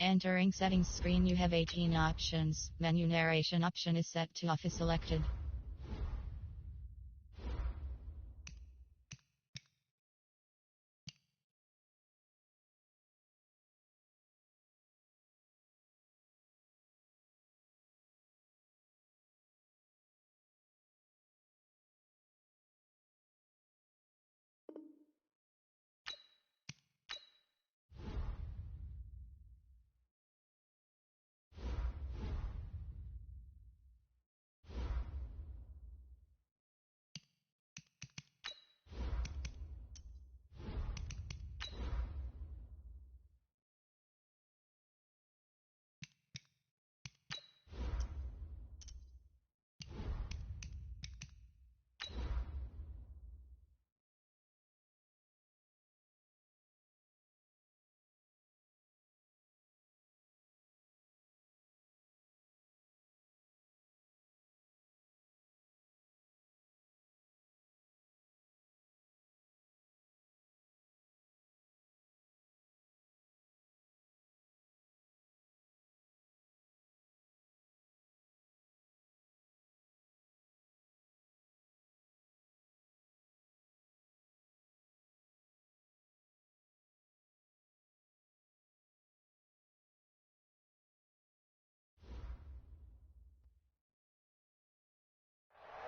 Entering settings screen, you have 18 options. Menu narration option is set to off is selected.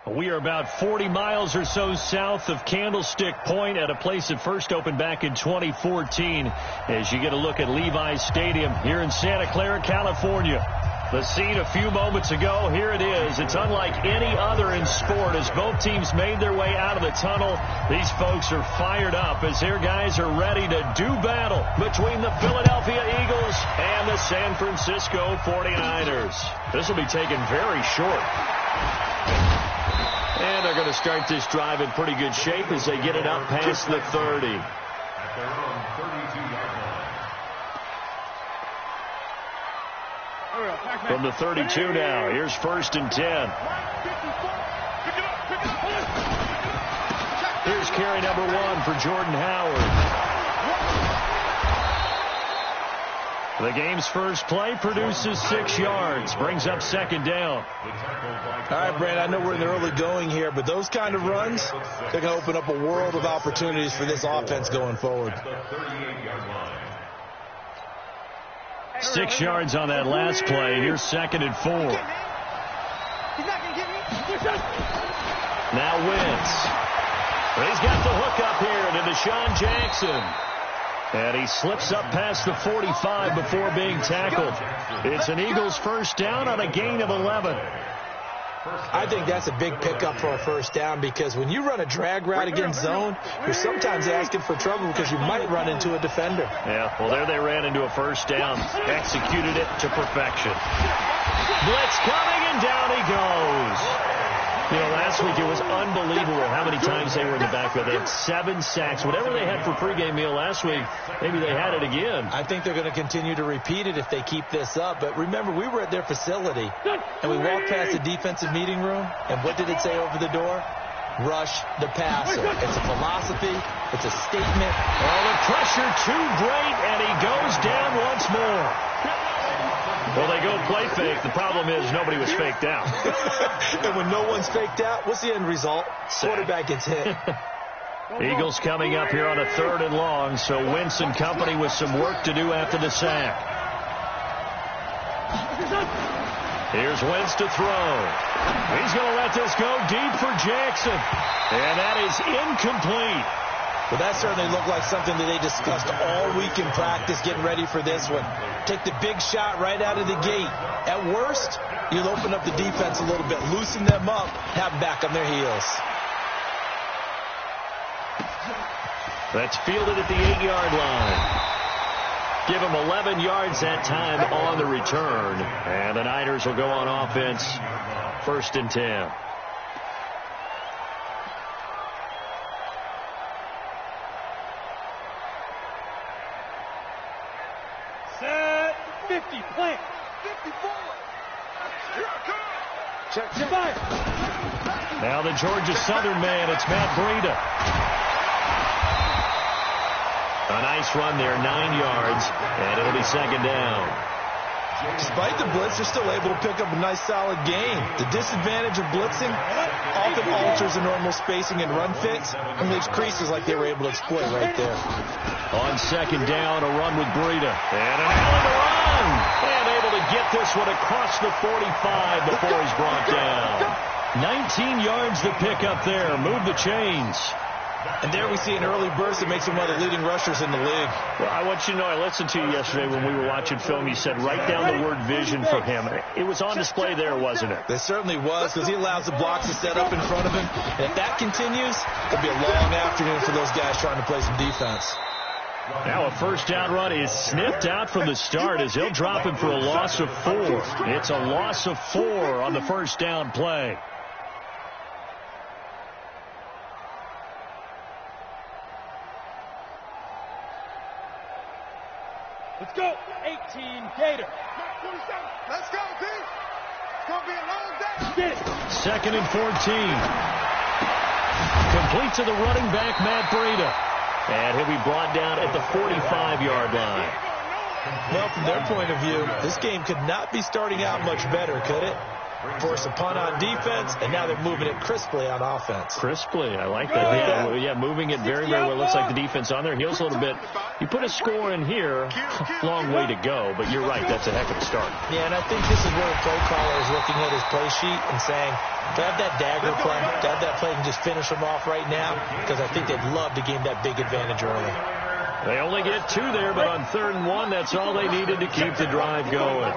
We are about 40 miles or so south of Candlestick Point at a place that first opened back in 2014 as you get a look at Levi's Stadium here in Santa Clara, California. The scene a few moments ago, here it is. It's unlike any other in sport as both teams made their way out of the tunnel. These folks are fired up as their guys are ready to do battle between the Philadelphia Eagles and the San Francisco 49ers. This will be taken very short. And they're going to start this drive in pretty good shape as they get it up past the 30. From the 32 now, here's 1st and 10. Here's carry number 1 for Jordan Howard. The game's first play produces 6 yards, brings up 2nd down. All right, Brad, I know we're in the early going here, but those kind of runs, they're going to open up a world of opportunities for this offense going forward. 6 yards on that last play. Here's 2nd and 4. Now Wentz. He's got the hook up here to Deshaun Jackson. And he slips up past the 45 before being tackled. It's an Eagles first down on a gain of 11. I think that's a big pickup for a first down because when you run a drag route against zone, you're sometimes asking for trouble because you might run into a defender. Yeah, well, there they ran into a first down. Executed it to perfection. Blitz coming, and down he goes. You know, last week it was unbelievable how many times they were in the backfield. They had 7 sacks. Whatever they had for pregame meal last week, maybe they had it again. I think they're going to continue to repeat it if they keep this up. But remember, we were at their facility, and we walked past the defensive meeting room, and what did it say over the door? Rush the passer. It's a philosophy. It's a statement. Oh, the pressure too great, and he goes down once more. Well, they go play fake. The problem is nobody was faked out. And when no one's faked out, what's the end result? Quarterback gets hit. Eagles coming up here on a 3rd and long, so Wentz and company with some work to do after the sack. Here's Wentz to throw. He's going to let this go deep for Jackson. And that is incomplete. Well, that certainly looked like something that they discussed all week in practice getting ready for this one. Take the big shot right out of the gate. At worst, you'll open up the defense a little bit, loosen them up, have them back on their heels. That's fielded at the 8-yard line. Give them 11 yards that time on the return. And the Niners will go on offense, 1st and 10. Set 50, plant. 50 forward. Here I come. Check. Fire. Now the Georgia Southern man, it's Matt Breida. A nice run there, 9 yards, and it'll be second down. Despite the blitz, they're still able to pick up a nice, solid gain. The disadvantage of blitzing often alters the normal spacing and run fits and leaves creases like they were able to exploit right there. On second down, a run with Breida. And an Allen run! And able to get this one across the 45 before he's brought down. 19 yards to pick up there. Move the chains. And there we see an early burst that makes him one of the leading rushers in the league. Well, I want you to know, I listened to you yesterday when we were watching film. You said write down the word vision for him. It was on display there, wasn't it? It certainly was, because he allows the blocks to set up in front of him. And if that continues, it'll be a long afternoon for those guys trying to play some defense. Now a first down run is sniffed out from the start as he'll drop him for a loss of 4. It's a loss of 4 on the first down play. Let's go. 18 Gator. Let's go, D. It's going to be a long day. Get it. Second and 14. Complete to the running back, Matt Breida. And he'll be brought down at the 45-yard line. Well, from their point of view, this game could not be starting out much better, could it? Force a punt on defense, and now they're moving it crisply on offense. Crisply, I like that. Yeah, moving it very, very well. Looks like the defense on their heels a little bit. You put a score in here, long way to go, but you're right, that's a heck of a start. Yeah, and I think this is where the play caller is looking at his play sheet and saying, to have that dagger play, to have that play and just finish them off right now, because I think they'd love to gain that big advantage early. They only get 2 there, but on 3rd and 1, that's all they needed to keep the drive going.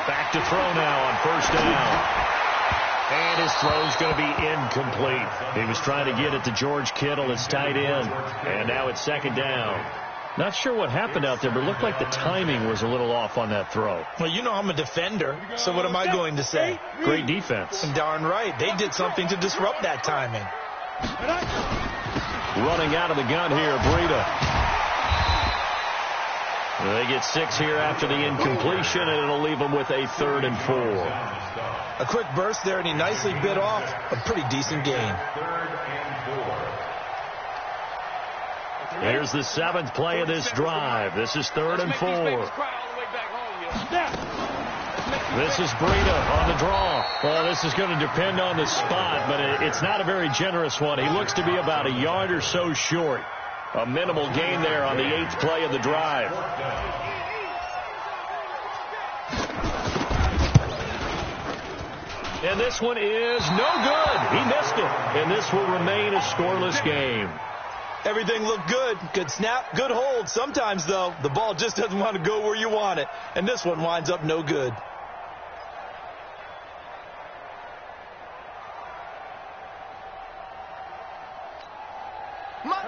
Back to throw now on first down. And his throw's going to be incomplete. He was trying to get it to George Kittle, his tight end. And now it's second down. Not sure what happened out there, but it looked like the timing was a little off on that throw. Well, you know I'm a defender, so what am I going to say? Great defense. And darn right. They did something to disrupt that timing. Running out of the gun here, Breida. They get 6 here after the incompletion, and it'll leave them with a 3rd and 4. A quick burst there, and he nicely bit off a pretty decent gain. Here's the 7th play of this drive. This is 3rd and 4. This is Breida on the draw. Well, this is going to depend on the spot, but it's not a very generous one. He looks to be about a yard or so short. A minimal gain there on the 8th play of the drive. And this one is no good. He missed it. And this will remain a scoreless game. Everything looked good. Good snap, good hold. Sometimes, though, the ball just doesn't want to go where you want it. And this one winds up no good.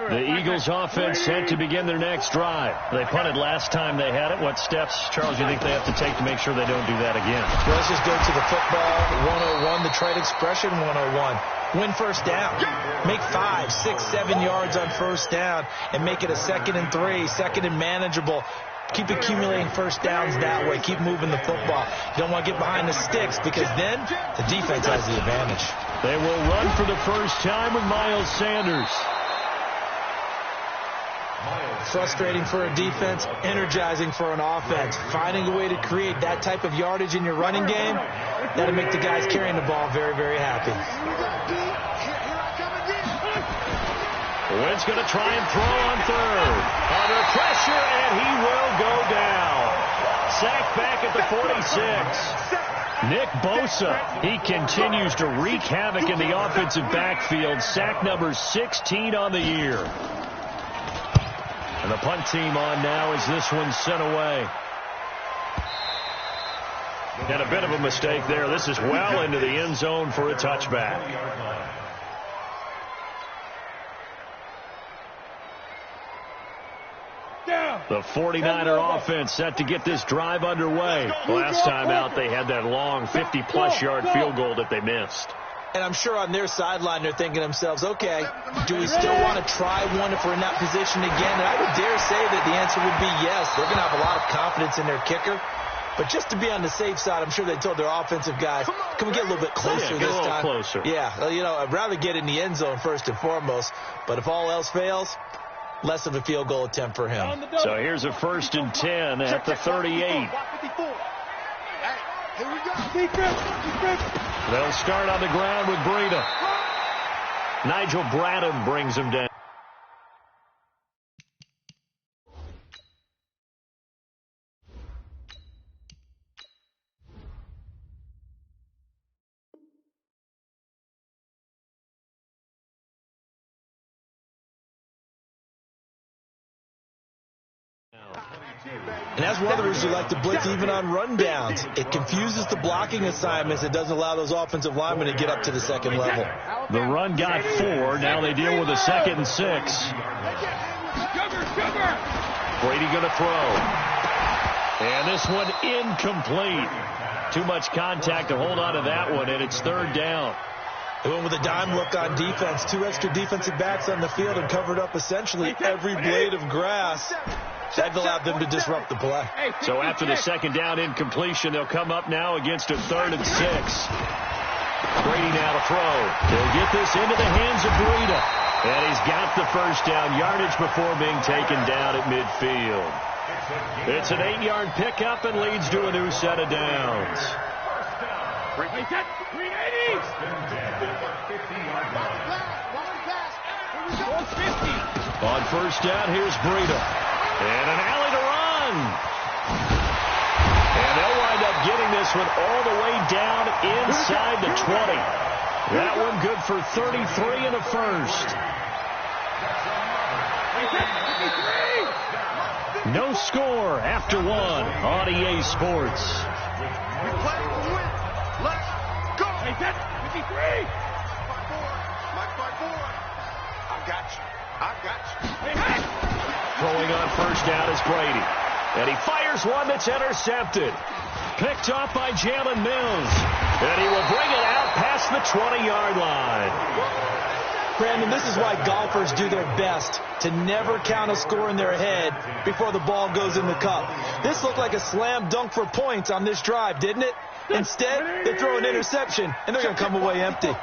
The Eagles offense set to begin their next drive. They punted last time they had it. What steps, Charles, you think they have to take to make sure they don't do that again? Well, let's just go to the football 101, the trade expression 101. Win first down. Make 5, 6, 7 yards on first down and make it a 2nd and 3, 2nd and manageable. Keep accumulating first downs that way. Keep moving the football. You don't want to get behind the sticks because then the defense has the advantage. They will run for the first time with Miles Sanders. Frustrating for a defense, energizing for an offense. Finding a way to create that type of yardage in your running game, that'll make the guys carrying the ball very, very happy. Wentz going to try and throw on 3rd. Under pressure, and he will go down. Sacked back at the 46. Nick Bosa, he continues to wreak havoc in the offensive backfield. Sack number 16 on the year. And the punt team on now as this one's sent away. And a bit of a mistake there. This is well into the end zone for a touchback. The 49er offense set to get this drive underway. Last time out, they had that long 50-plus yard field goal that they missed. And I'm sure on their sideline they're thinking to themselves, okay, do we still want to try one if we're in that position again? And I would dare say that the answer would be yes. They're going to have a lot of confidence in their kicker. But just to be on the safe side, I'm sure they told their offensive guys, can we get a little bit closer this time? Closer. Yeah, you know, I'd rather get in the end zone first and foremost. But if all else fails, less of a field goal attempt for him. So here's a 1st and 10 at the 38. Here we go. Defense. They'll start on the ground with Breida. Nigel Bradham brings him down. And that's one of the reasons you like to blitz even on rundowns. It confuses the blocking assignments. It doesn't allow those offensive linemen to get up to the second level. The run got 4. Now they deal with a 2nd and 6. Brady going to throw. And this one incomplete. Too much contact to hold on to that one, and it's 3rd down. They went with a dime look on defense. 2 extra defensive backs on the field and covered up essentially every blade of grass. That allowed them to disrupt the play. So after the 2nd down incompletion, they'll come up now against a 3rd and 6. Brady now to throw. He'll get this into the hands of Breida. And he's got the 1st down yardage before being taken down at midfield. It's an 8-yard pickup and leads to a new set of downs. On 1st down, here's Breida. And an alley to run. And they'll wind up getting this one all the way down inside the 20. That one good for 33 and a 1st. No score after 1 on EA Sports. We play to win. Let's go. 53. My boy. I got you. Throwing on 1st down is Brady. And he fires one that's intercepted. Picked off by Jalen Mills. And he will bring it out past the 20-yard line. Brandon, this is why golfers do their best to never count a score in their head before the ball goes in the cup. This looked like a slam dunk for points on this drive, didn't it? Instead, they throw an interception, and they're going to come away empty.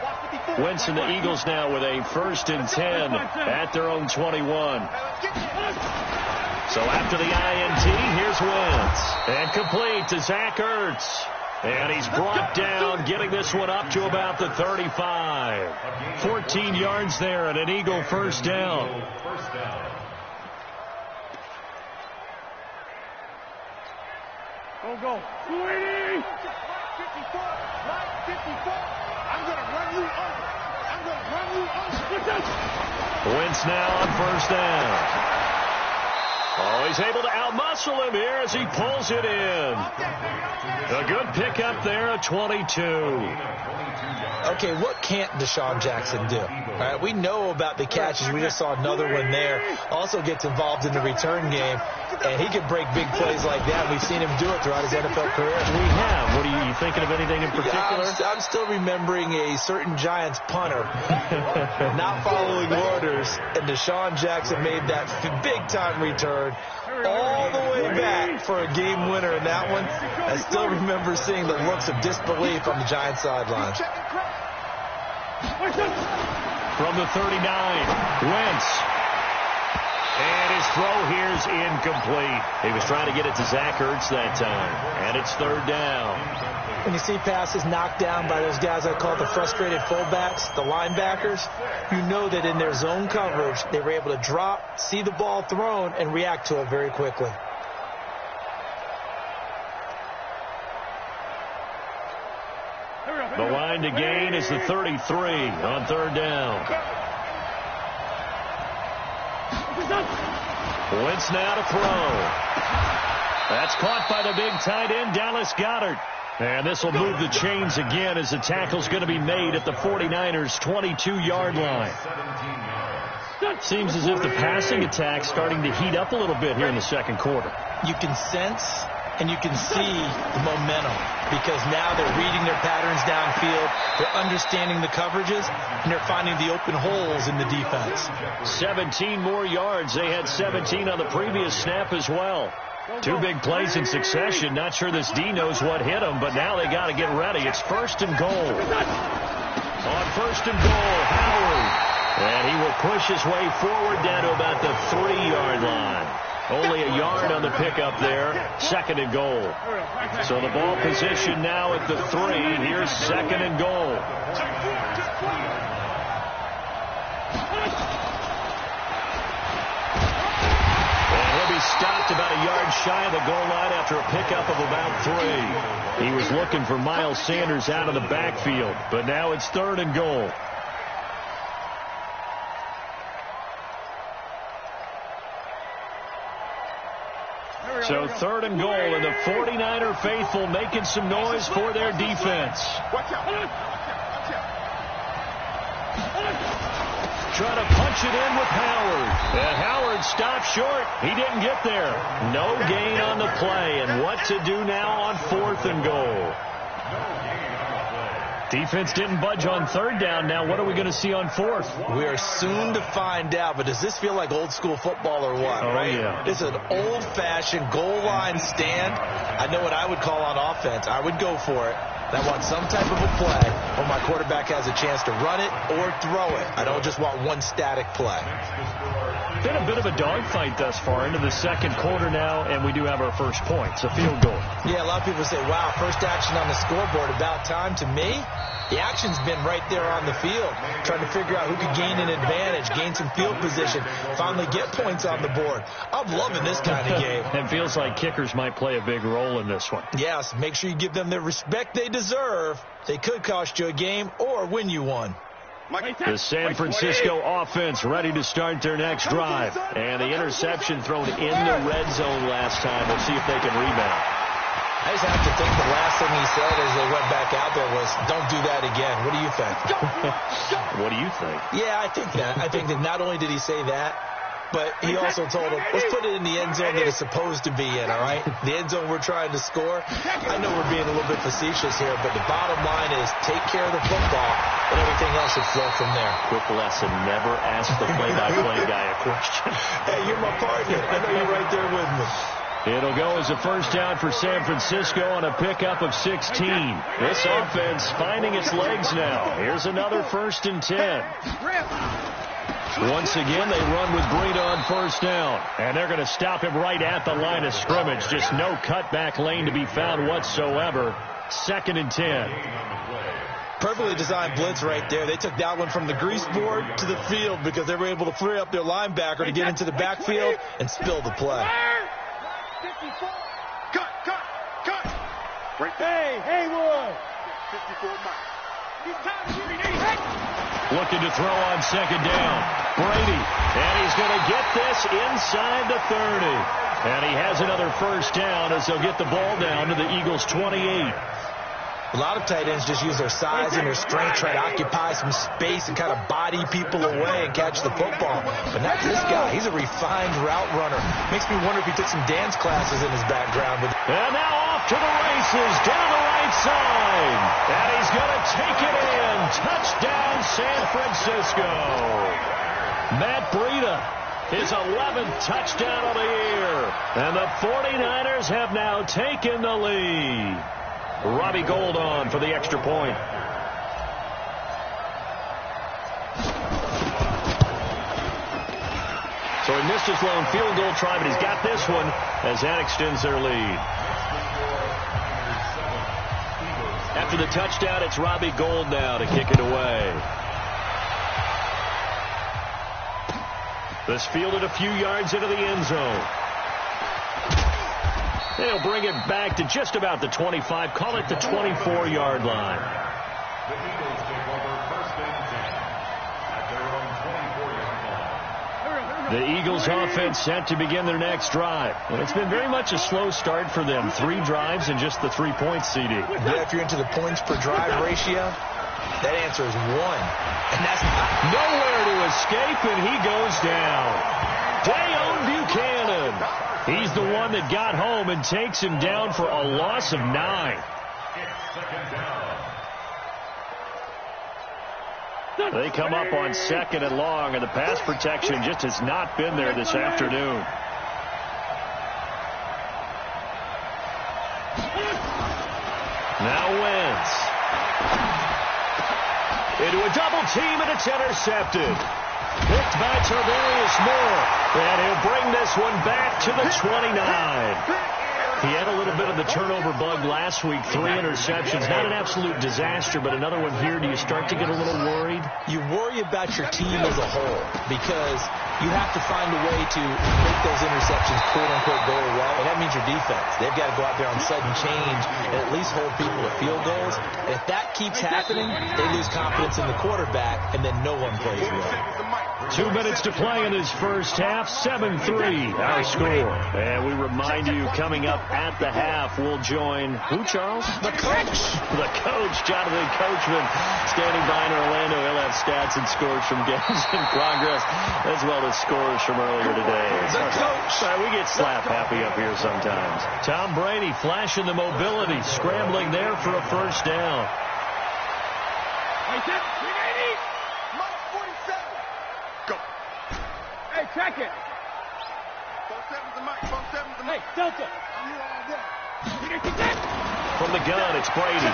Wentz and the Eagles now with a 1st and 10 at their own 21. So after the INT, here's Wentz. And complete to Zach Ertz. And he's brought down, getting this one up to about the 35. 14 yards there and an Eagle 1st down. Go. 280. 54. I'm going to run you over. Wentz now on 1st down. Oh, he's able to outmuscle him here as he pulls it in. A good pickup there at 22. Okay, what can't Deshaun Jackson do? All right, we know about the catches. We just saw another one there. Also gets involved in the return game, and he can break big plays like that. We've seen him do it throughout his NFL career. We have. What are you thinking of anything in particular? I'm still remembering a certain Giants punter not following orders, and Deshaun Jackson made that big-time return all the way back for a game winner in that one. I still remember seeing the looks of disbelief on the Giants sidelines. From the 39, Wentz. And his throw here's incomplete. He was trying to get it to Zach Ertz that time. And it's 3rd down. When you see passes knocked down by those guys I call the frustrated fullbacks, the linebackers, you know that in their zone coverage, they were able to drop, see the ball thrown, and react to it very quickly. The line to gain is the 33 on 3rd down. Wentz now to throw. That's caught by the big tight end, Dallas Goedert. And this will move the chains again as the tackle's going to be made at the 49ers' 22-yard line. Seems as if the passing attack's starting to heat up a little bit here in the 2nd quarter. You can sense and you can see the momentum because now they're reading their patterns downfield, they're understanding the coverages, and they're finding the open holes in the defense. 17 more yards. They had 17 on the previous snap as well. Two big plays in succession. Not sure this D knows what hit him, but now they got to get ready. It's 1st and goal. On 1st and goal, Howard. And he will push his way forward down to about the 3-yard line. Only a yard on the pickup there. 2nd and goal. So the ball position now at the 3. Here's 2nd and goal. Stopped about a yard shy of the goal line after a pickup of about 3. He was looking for Miles Sanders out of the backfield, but now it's 3rd and goal. So 3rd and goal, and the 49er faithful making some noise for their defense. Trying to punch it in with Howard. And Howard stopped short. He didn't get there. No gain on the play. And what to do now on 4th and goal? Defense didn't budge on 3rd down. Now what are we going to see on 4th? We are soon to find out. But does this feel like old school football or what? Oh, right? Yeah. It's an old-fashioned goal line stand. I know what I would call on offense. I would go for it. I want some type of a play where my quarterback has a chance to run it or throw it. I don't just want one static play. Been a bit of a dogfight thus far into the 2nd quarter now, and we do have our first point. It's a field goal. Yeah, a lot of people say, wow, first action on the scoreboard, about time. To me, the action's been right there on the field, trying to figure out who could gain an advantage, gain some field position, finally get points on the board. I'm loving this kind of game. It feels like kickers might play a big role in this one. Yes, make sure you give them the respect they deserve. They could cost you a game or win you one. The San Francisco offense ready to start their next drive. And the interception thrown in the red zone last time. We'll see if they can rebound. I just have to think the last thing he said as they went back out there was, don't do that again. What do you think? What do you think? Yeah, I think that. I think that not only did he say that, but he also told him, let's put it in the end zone that it's supposed to be in, all right? The end zone we're trying to score. I know we're being a little bit facetious here, but the bottom line is take care of the football, and everything else should flow from there. Quick lesson, never ask the play-by-play guy a question. Hey, you're my partner. I know you're right there with me. It'll go as a first down for San Francisco on a pickup of 16. This offense finding its legs now. Here's another 1st and 10. Once again, they run with Breida on first down. And they're going to stop him right at the line of scrimmage. Just no cutback lane to be found whatsoever. 2nd and 10. Perfectly designed blitz right there. They took that one from the grease board to the field because they were able to free up their linebacker to get into the backfield and spill the play. Cut. Right there. Hey, Haywood. 54 miles. Looking to throw on 2nd down. Brady. And he's going to get this inside the 30. And he has another first down as they'll get the ball down to the Eagles' 28. A lot of tight ends just use their size and their strength, try to occupy some space and kind of body people away and catch the football. But not this guy. He's a refined route runner. Makes me wonder if he took some dance classes in his background. And now off to the races down the right side. And he's going to take it in. Touchdown, San Francisco. Matt Breida, his 11th touchdown of the year. And the 49ers have now taken the lead. Robbie Gould on for the extra point. So he missed his lone field goal try, but he's got this one as that extends their lead. After the touchdown, it's Robbie Gould now to kick it away. This fielded a few yards into the end zone. They'll bring it back to just about the 25. Call it the 24-yard line. The Eagles take over 1st and 10 at their own 24-yard line. The Eagles offense set to begin their next drive. And it's been very much a slow start for them. 3 drives and just the 3 points, CD. Yeah, if you're into the points per drive ratio, that answer is 1. And that's nowhere to escape, and he goes down. Dayon Buchanan. He's the one that got home and takes him down for a loss of 9. It's 2nd down. They come up on 2nd and long, and the pass protection just has not been there this afternoon. into a double team, and it's intercepted. Picked by Tarvarius Moore, and he'll bring this one back to the 29. He had a little bit of the turnover bug last week, 3 interceptions. Not an absolute disaster, but another one here. Do you start to get a little worried? You worry about your team as a whole because you have to find a way to make those interceptions quote-unquote go away, and that means your defense. They've got to go out there on sudden change and at least hold people to field goals. And if that keeps happening, they lose confidence in the quarterback, and then no one plays well. 2 minutes to play in this first half, 7-3 our score. And we remind you, coming up at the half, we'll join who, Charles? The coach. The coach, Jonathan Coachman, standing by in Orlando. He'll have stats and scores from games in progress, as well as scores from earlier today. The coach. We get slap happy up here sometimes. Tom Brady flashing the mobility, scrambling there for a first down. Hey, check it. Hey, Delta. From the gun, it's Brady.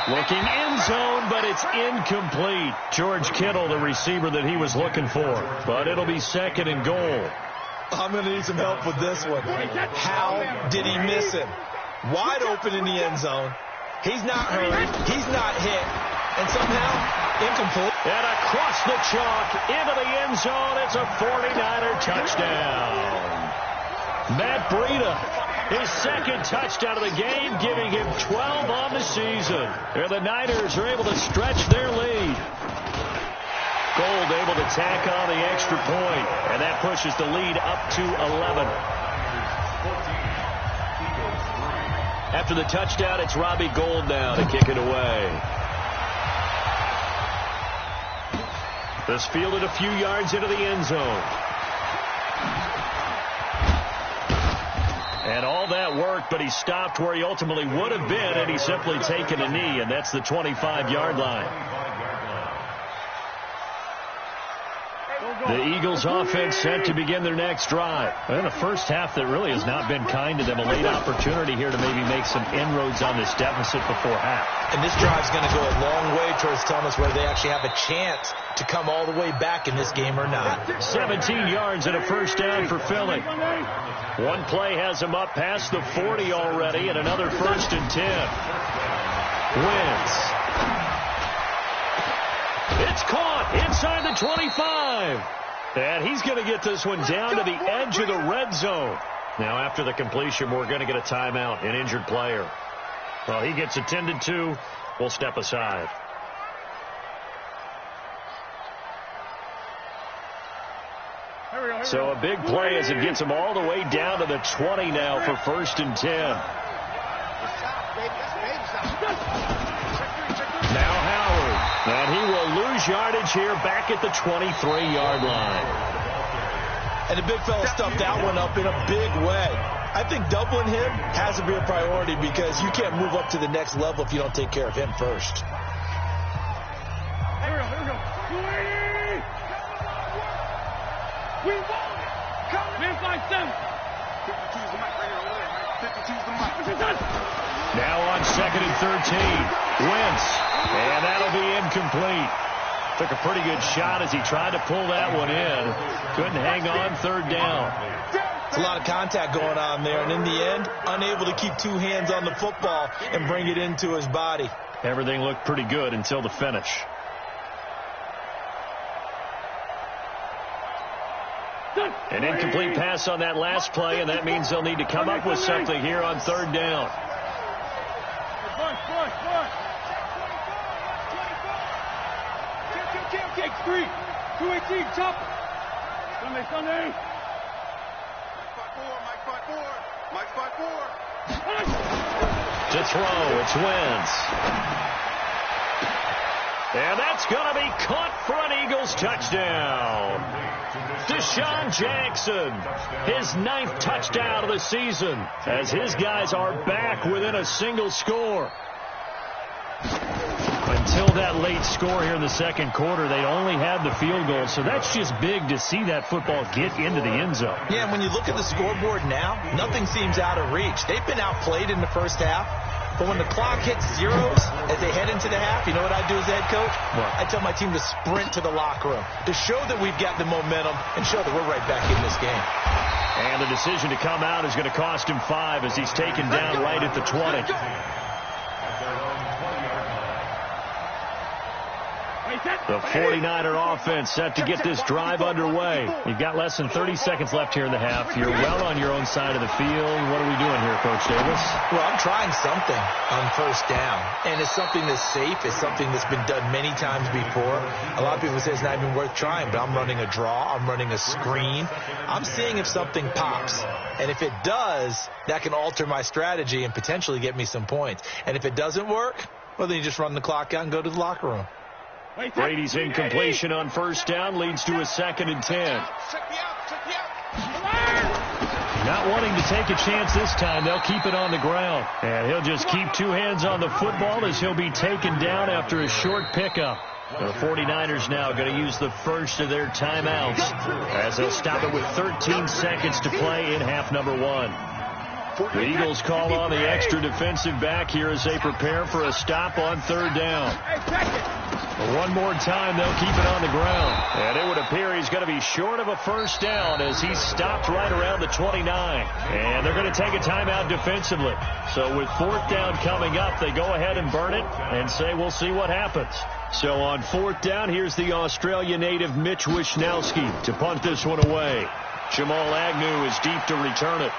Looking end zone, but it's incomplete. George Kittle, the receiver that he was looking for. But it'll be 2nd and goal. I'm going to need some help with this one. How did he miss him? Wide open in the end zone. He's not hurt. He's not hit. And somehow, incomplete. And across the chalk, into the end zone, it's a 49er touchdown. Matt Breida, his 2nd touchdown of the game, giving him 12 on the season. And the Niners are able to stretch their lead. Gold able to tack on the extra point, and that pushes the lead up to 11. After the touchdown, it's Robbie Gould now to kick it away. This fielded a few yards into the end zone. And all that worked, but he stopped where he ultimately would have been, and he's simply taken a knee, and that's the 25-yard line. The Eagles offense set to begin their next drive. And a first half that really has not been kind to them. A late opportunity here to maybe make some inroads on this deficit before half. And this drive's going to go a long way towards telling us whether they actually have a chance to come all the way back in this game or not. 17 yards and a first down for Philly. One play has them up past the 40 already, and another 1st and 10. Wins. It's caught inside the 25. And he's going to get this one down to the edge of the red zone. Now, after the completion, we're going to get a timeout, an injured player. Well, he gets attended to. We'll step aside. So a big play as it gets him all the way down to the 20 now for 1st and 10. Now Howard. And he will lose yardage here back at the 23-yard line. And the big fella stuffed that one up in a big way. I think doubling him has to be a priority because you can't move up to the next level if you don't take care of him first. Here we go. We won. Man by 7. Now on 2nd and 13. Wentz. And that'll be incomplete. Took a pretty good shot as he tried to pull that one in. Couldn't hang on 3rd down. It's a lot of contact going on there, and in the end, unable to keep 2 hands on the football and bring it into his body. Everything looked pretty good until the finish. An incomplete pass on that last play, and that means they'll need to come up with something here on 3rd down. Take 3. 218, chop. Sunday. Mike 5-4. To throw, it's Wentz. And that's going to be caught for an Eagles touchdown. Deshaun Jackson, his 9th touchdown of the season, as his guys are back within a single score. Until that late score here in the 2nd quarter, they only had the field goal, so that's just big to see that football get into the end zone. Yeah, and when you look at the scoreboard now, nothing seems out of reach. They've been outplayed in the first half, But when the clock hits zeros as they head into the half, you know what I do as the head coach? I tell my team to sprint to the locker room to show that we've got the momentum and show that we're right back in this game. And the decision to come out is going to cost him 5 as he's taken down right at the 20. The 49er offense set to get this drive underway. You've got less than 30 seconds left here in the half. You're well on your own side of the field. What are we doing here, Coach Davis? Well, I'm trying something on first down, and it's something that's safe. It's something that's been done many times before. A lot of people say it's not even worth trying, but I'm running a draw. I'm running a screen. I'm seeing if something pops, and if it does, that can alter my strategy and potentially get me some points. And if it doesn't work, well, then you just run the clock out and go to the locker room. Brady's incompletion on first down leads to a 2nd and 10. Not wanting to take a chance this time, they'll keep it on the ground. And he'll just keep 2 hands on the football as he'll be taken down after a short pickup. The 49ers now going to use the first of their timeouts as they'll stop it with 13 seconds to play in half number 1. The Eagles call on the extra defensive back here as they prepare for a stop on 3rd down. One more time, they'll keep it on the ground. And it would appear he's going to be short of a first down as he's stopped right around the 29. And they're going to take a timeout defensively. So with 4th down coming up, they go ahead and burn it and say we'll see what happens. So on 4th down, here's the Australia native Mitch Wishnowski to punt this one away. Jamal Agnew is deep to return it.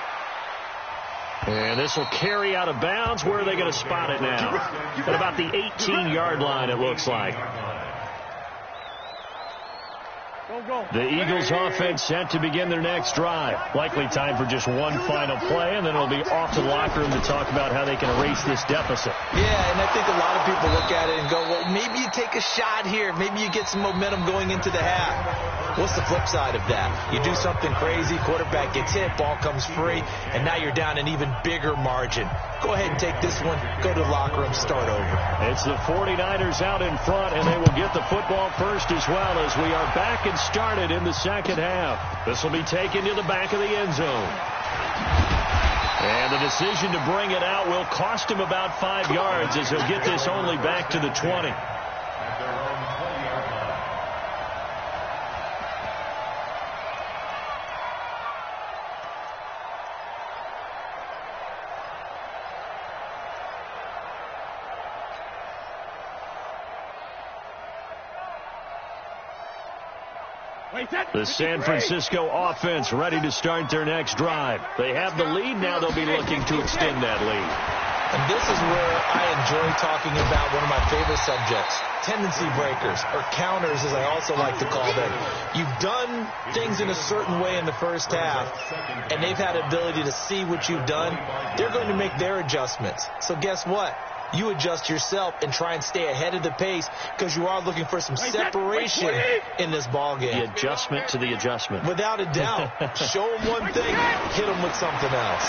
And this will carry out of bounds. Where are they going to spot it now? At about the 18-yard line, it looks like. The Eagles offense set to begin their next drive. Likely time for just one final play, and then it'll be off to the locker room to talk about how they can erase this deficit. Yeah, and I think a lot of people look at it and go, well, maybe you take a shot here. Maybe you get some momentum going into the half. What's the flip side of that? You do something crazy, quarterback gets hit, ball comes free, and now you're down an even bigger margin. Go ahead and take this one, go to the locker room, start over. It's the 49ers out in front, and they will get the football first as well as we are back and started in the second half. This will be taken to the back of the end zone. And the decision to bring it out will cost him about 5 yards as he'll get this only back to the 20. The San Francisco offense ready to start their next drive. They have the lead. Now they'll be looking to extend that lead. And this is where I enjoy talking about one of my favorite subjects, tendency breakers, or counters as I also like to call them. You've done things in a certain way in the first half, and they've had ability to see what you've done. They're going to make their adjustments. So guess what? You adjust yourself and try and stay ahead of the pace because you are looking for some separation in this ball game. The adjustment to the adjustment. Without a doubt. Show them one thing, hit them with something else.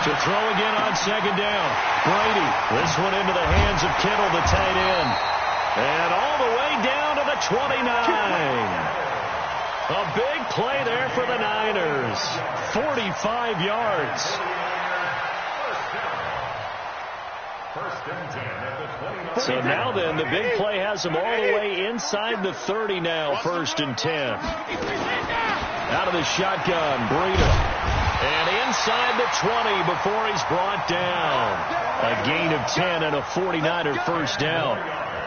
To throw again on 2nd down. Brady. This one into the hands of Kittle, the tight end. And all the way down to the 29. A big play there for the Niners. 45 yards. So now then, the big play has them all the way inside the 30 now, 1st and 10. Out of the shotgun, Breida. And inside the 20 before he's brought down. A gain of 10 and a 49er first down.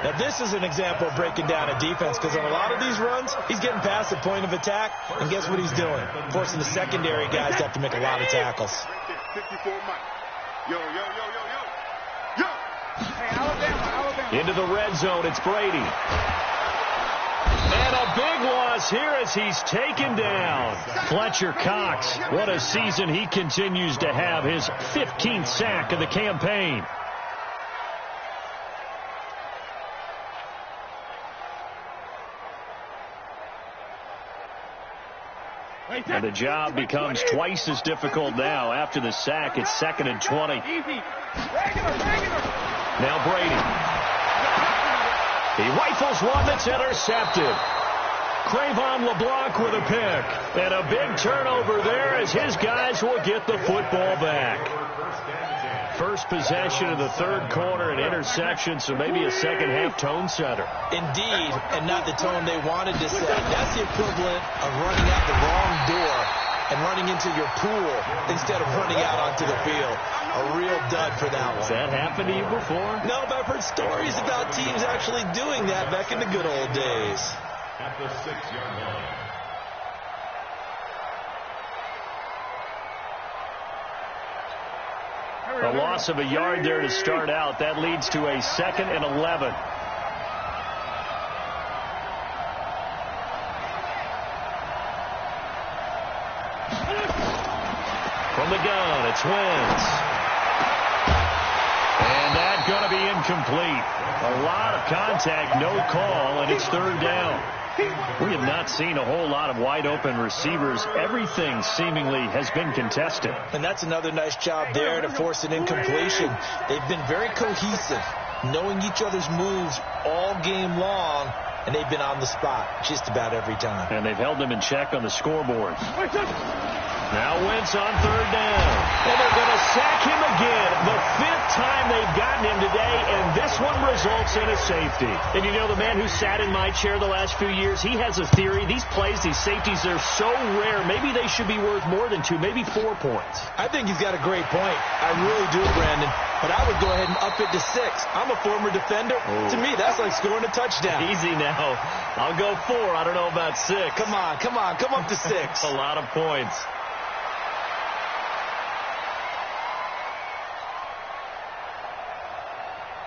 Now this is an example of breaking down a defense because on a lot of these runs, he's getting past the point of attack, and guess what he's doing? Forcing the secondary guys to have to make a lot of tackles. 54 Mike. Yo. Hey, Alabama. Into the red zone, it's Brady. And a big loss here as he's taken down. Fletcher Cox, what a season he continues to have. His 15th sack of the campaign. And the job becomes twice as difficult now. After the sack, it's 2nd and 20. Now Brady. He rifles one that's intercepted. Crayvon LeBlanc with a pick. And a big turnover there as his guys will get the football back. First possession of the third quarter, an interception, so maybe a second-half tone setter. Indeed, and not the tone they wanted to set. That's the equivalent of running out the wrong door and running into your pool instead of running out onto the field. A real dud for that one. Has that happened to you before? No, but I've heard stories about teams actually doing that back in the good old days. At the 6-yard line. A loss of a yard there to start out. That leads to a 2nd and 11. From the gun, it's Wentz. And that's going to be incomplete. A lot of contact, no call, and it's third down. We have not seen a whole lot of wide-open receivers. Everything seemingly has been contested. And that's another nice job there to force an incompletion. They've been very cohesive, knowing each other's moves all game long, and they've been on the spot just about every time. And they've held them in check on the scoreboard. Now Wentz on third down. And they're going to sack him again. The 5th time they've gotten him today, and this one results in a safety. And you know, the man who sat in my chair the last few years, he has a theory. These plays, these safeties, they're so rare. Maybe they should be worth more than 2, maybe 4 points. I think he's got a great point. I really do, Brandon. But I would go ahead and up it to 6. I'm a former defender. Oh. To me, that's like scoring a touchdown. Easy now. I'll go 4. I don't know about 6. Come on. Come up to 6. A lot of points.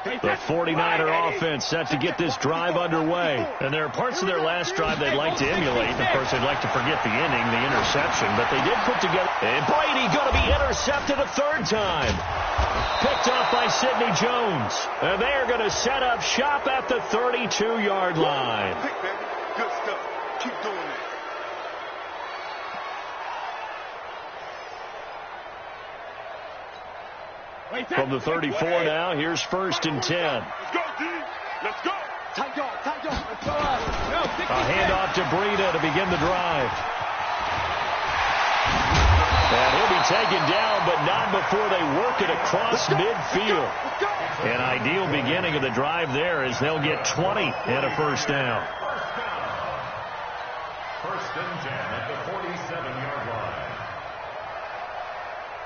The 49er offense set to get this drive underway. And there are parts of their last drive they'd like to emulate. Of course, they'd like to forget the inning, the interception. But they did put together. And Brady going to be intercepted a 3rd time. Picked off by Sidney Jones. And they are going to set up shop at the 32-yard line. Good stuff. Keep doing it. From the 34 now, here's 1st and 10. Let's go, D. Let's go. Tight dog. Let's go. A handoff to Breida to begin the drive. And he'll be taken down, but not before they work it across midfield. An ideal beginning of the drive there as they'll get 20 and a 1st down. 1st and 10 at the 47-yard line.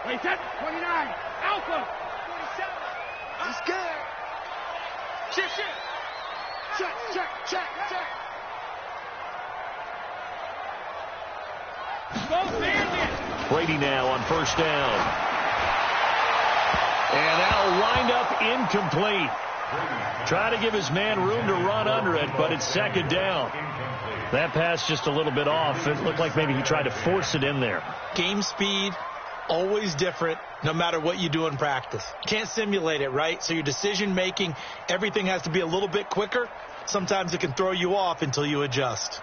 Wait, set. 29. Alpha. 27. I'm scared. Check. Go, man. Brady now on 1st down. And that'll wind up incomplete. Try to give his man room to run under it, but it's 2nd down. That pass just a little bit off. It looked like maybe he tried to force it in there. Game speed, always different, no matter what you do in practice. Can't simulate it, right? So your decision-making, everything has to be a little bit quicker. Sometimes it can throw you off until you adjust.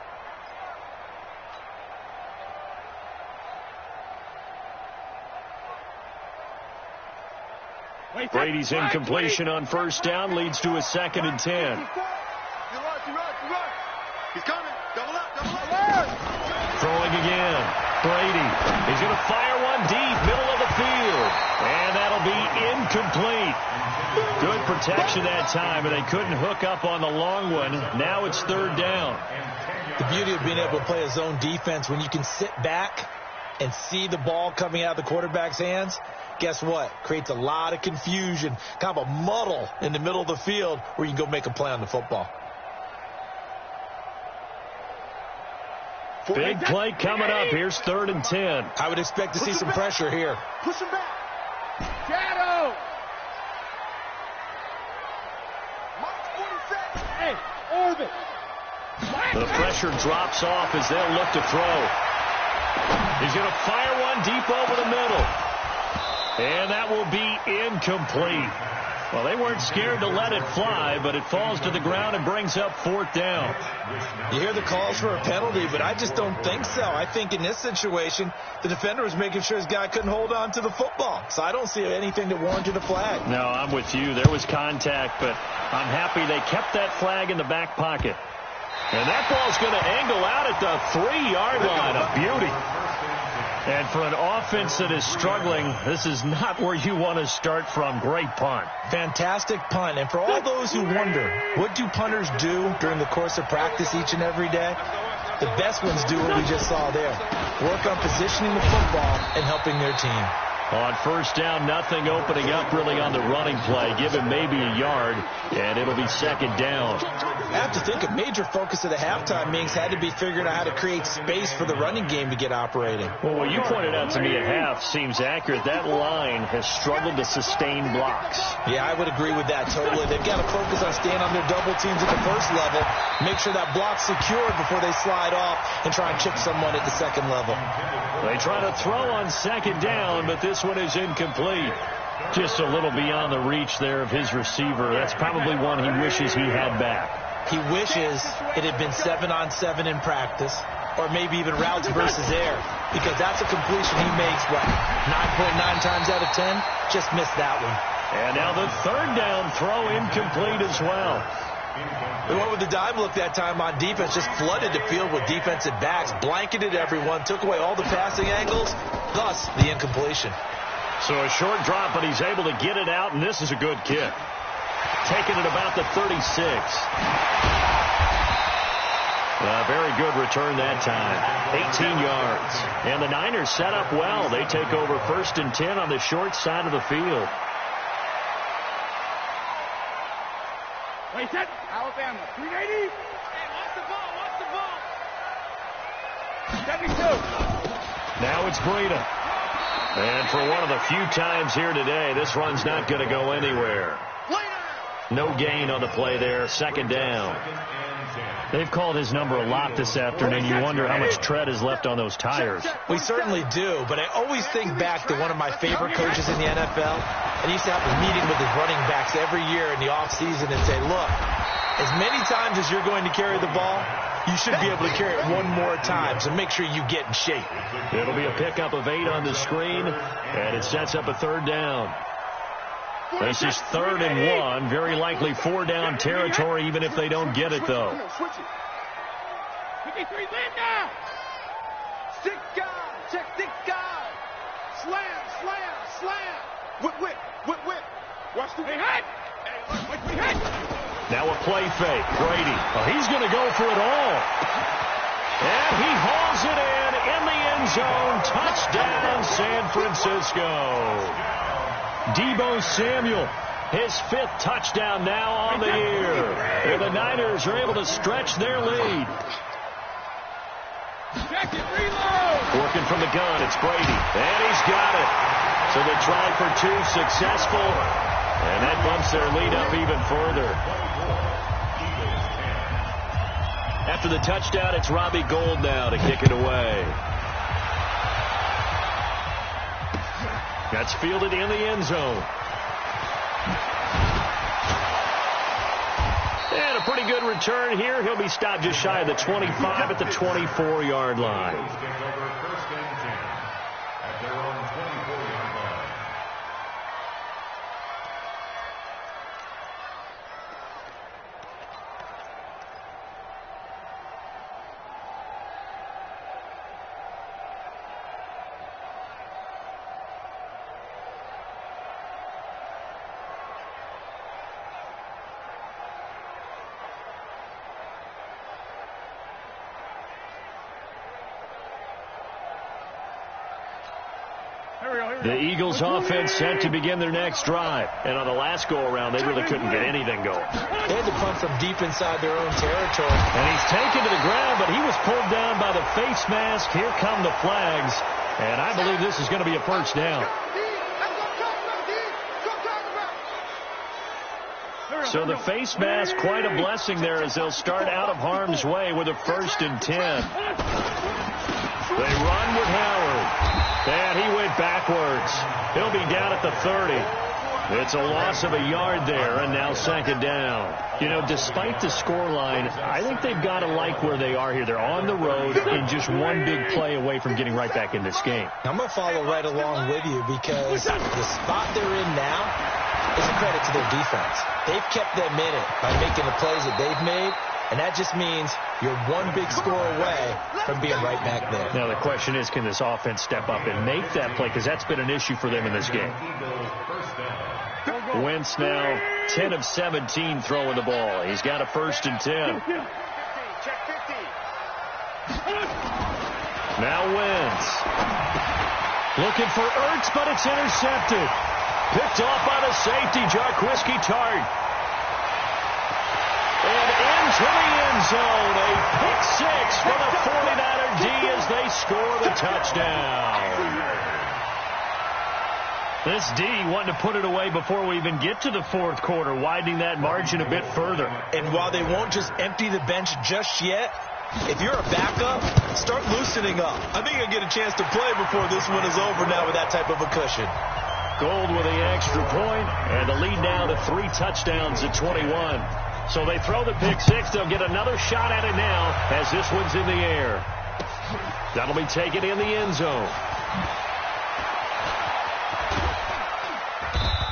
Brady's incompletion on 1st down leads to a 2nd and 10. You run. He's coming. Double up. Throwing again. Brady. He's going to fire one deep, middle of the field. And that'll be incomplete. Good protection that time, but they couldn't hook up on the long one. Now it's 3rd down. The beauty of being able to play a zone defense when you can sit back and see the ball coming out of the quarterback's hands, guess what? Creates a lot of confusion, kind of a muddle in the middle of the field where you can go make a play on the football. Big play coming up. Here's 3rd and 10. I would expect to see some pressure here. Push him back. Shadow. Hey, orbit. The pressure drops off as they'll look to throw. He's going to fire one deep over the middle. And that will be incomplete. Well, they weren't scared to let it fly, but it falls to the ground and brings up 4th down. You hear the calls for a penalty, but I just don't think so. I think in this situation, the defender was making sure his guy couldn't hold on to the football. So I don't see anything that warranted a flag. No, I'm with you. There was contact, but I'm happy they kept that flag in the back pocket. And that ball's going to angle out at the 3-yard line. A beauty. And for an offense that is struggling, this is not where you want to start from. Great punt. Fantastic punt. And for all those who wonder, what do punters do during the course of practice each and every day? The best ones do what we just saw there. Work on positioning the football and helping their team. On first down, nothing opening up really on the running play. Give him maybe a yard, and it'll be second down. I have to think a major focus of the halftime meetings had to be figuring out how to create space for the running game to get operating. Well, what you pointed out to me at half seems accurate. That line has struggled to sustain blocks. Yeah, I would agree with that totally. They've got to focus on staying on their double teams at the first level, make sure that block's secured before they slide off and try and chip someone at the second level. They try to throw on second down, but this one is incomplete. Just a little beyond the reach there of his receiver. That's probably one he wishes he had back. He wishes it had been 7-on-7 in practice, or maybe even routes versus air, because that's a completion he makes, 9.9 times out of 10? Just missed that one. And now the third down throw incomplete as well. We went with the dive look that time on defense, just flooded the field with defensive backs, blanketed everyone, took away all the passing angles, thus the incompletion. So a short drop, but he's able to get it out, and this is a good kick. Taking it about the 36. A very good return that time. 18 yards. And the Niners set up well. They take over 1st and 10 on the short side of the field. Wait, set. Alabama, 380. Hey, watch the ball, 72. Now it's Breida. And for one of the few times here today, this run's not going to go anywhere. No gain on the play there. Second down. They've called his number a lot this afternoon. You wonder how much tread is left on those tires. We certainly do, but I always think back to one of my favorite coaches in the NFL. And he used to have a meeting with his running backs every year in the offseason and say, look, as many times as you're going to carry the ball, you should be able to carry it one more time, so make sure you get in shape. It'll be a pickup of 8 on the screen, and it sets up a third down. This is 3rd and 1. Very likely 4-down territory, even if they don't get it, though. 53, Linda! Stick guy, check stick guy. Slam, slam, slam. Whip, whip, whip, whip. Watch the Hey, hit! Hey, look, we hit! Now a play fake. Brady. Oh, he's going to go for it all. And he hauls it in the end zone. Touchdown, San Francisco. Deebo Samuel, his 5th touchdown now on the year. And the Niners are able to stretch their lead. Check it, reload! Working from the gun, it's Brady. And he's got it. So the try for 2 successful. And that bumps their lead up even further. After the touchdown, it's Robbie Gould now to kick it away. That's fielded in the end zone. And a pretty good return here. He'll be stopped just shy of the 25 at the 24-yard line. The Eagles offense set to begin their next drive. And on the last go-around, they really couldn't get anything going. They had to punt from deep inside their own territory. And he's taken to the ground, but he was pulled down by the face mask. Here come the flags. And I believe this is going to be a first down. So the face mask, quite a blessing there as they'll start out of harm's way with a 1st and 10. They run with Howard. And he went backwards. He'll be down at the 30. It's a loss of a yard there, and now second down. You know, despite the scoreline, I think they've got to like where they are here. They're on the road and just one big play away from getting right back in this game. I'm going to follow right along with you because the spot they're in now is a credit to their defense. They've kept them in it by making the plays that they've made, And that just means you're one big score away from being right back there. Now the question is, can this offense step up and make that play? Because that's been an issue for them in this game. Wentz now 10 of 17 throwing the ball. He's got a 1st and 10. Now Wentz. Looking for Ertz, but it's intercepted. Picked off by the safety, Jarquiski Tart. And into the end zone. A pick 6 for the 49er D as they score the touchdown. This D wanting to put it away before we even get to the 4th quarter, widening that margin a bit further. And while they won't just empty the bench just yet, if you're a backup, start loosening up. I think you'll get a chance to play before this one is over now with that type of a cushion. Gold with the extra point, and the lead now to 3 touchdowns at 21. So they throw the pick 6. They'll get another shot at it now as this one's in the air. That'll be taken in the end zone.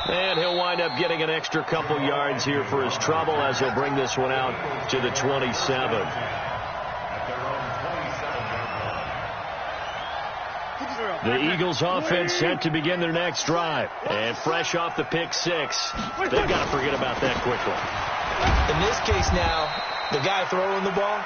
And he'll wind up getting an extra couple yards here for his trouble as he'll bring this one out to the 27. The Eagles offense set to begin their next drive. And fresh off the pick 6, they've got to forget about that quickly. In this case now, the guy throwing the ball,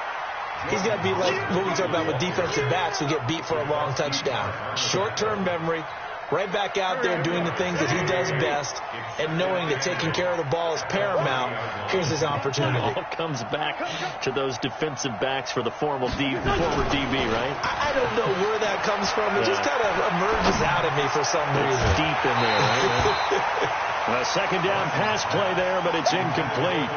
he's got to be like what we talk about with defensive backs who get beat for a long touchdown. Short-term memory, right back out there doing the things that he does best, and knowing that taking care of the ball is paramount. Here's his opportunity. It all comes back to those defensive backs for the former DB, right? I don't know where that comes from. It just kind of emerges out of me for some reason. It's deep in there, right? A 2nd down pass play there, but it's incomplete.